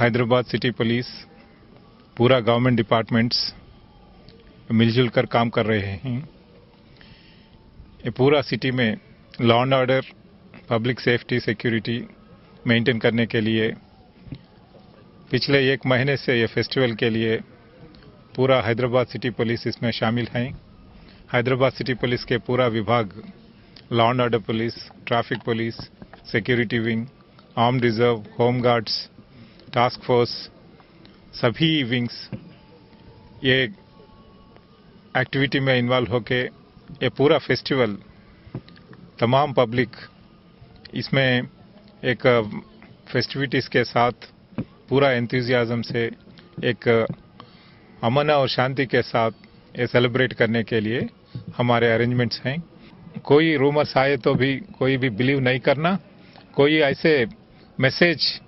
Hyderabad city police, पूरा government departments मिलजुल कर काम कर रहे हैं। ये पूरा सिटी में law and order, public safety, security maintain करने के लिए पिछले 1 महीने से ये फेस्टिवल के लिए पूरा हैदराबाद सिटी पुलिस इसमें शामिल हैं। हैदराबाद सिटी पुलिस के पूरा विभाग, law and order police, traffic police, security wing, armed reserve, home guards, task force, सभी विंग्स ये एक्टिविटी में इन्वॉल्व होके ये पूरा फेस्टिवल तमाम पब्लिक इसमें एक फेस्टिविटीज़ के साथ पूरा एंथुसियाज्म से एक अमन और शांति के साथ ये सेलिब्रेट करने के लिए हमारे अरेंजमेंट्स हैं। कोई रूमर्स आए तो भी कोई भी बिलीव नहीं करना, कोई ऐसे मैसेज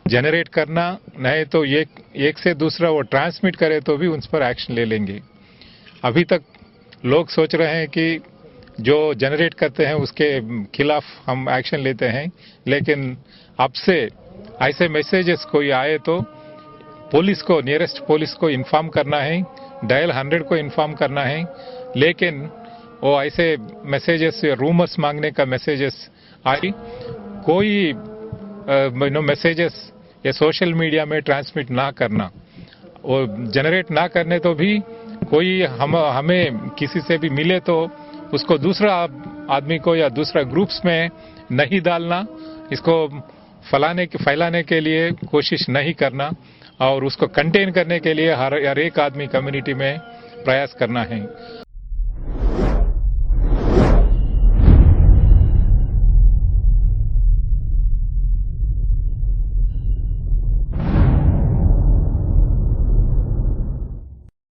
जनरेट करना नहीं तो एक से दूसरा वो ट्रांसमिट करे तो भी उन पर एक्शन ले लेंगे। अभी तक लोग सोच रहे हैं कि जो जनरेट करते हैं उसके खिलाफ हम एक्शन लेते हैं, लेकिन अब से ऐसे मैसेजेस कोई आए तो पुलिस को, नियरेस्ट पुलिस को इन्फॉर्म करना है, डायल 100 को इन्फॉर्म करना है। लेकिन वो ऐसे मैसेजेस, रूमर्स मांगने का मैसेजेस आई, कोई मैसेजेस ये सोशल मीडिया में ट्रांसमिट ना करना, वो जनरेट ना करने तो भी कोई हमें किसी से भी मिले तो उसको दूसरा आदमी को या दूसरा ग्रुप्स में नहीं डालना, इसको फैलाने के लिए कोशिश नहीं करना और उसको कंटेन करने के लिए हर एक आदमी कम्युनिटी में प्रयास करना है।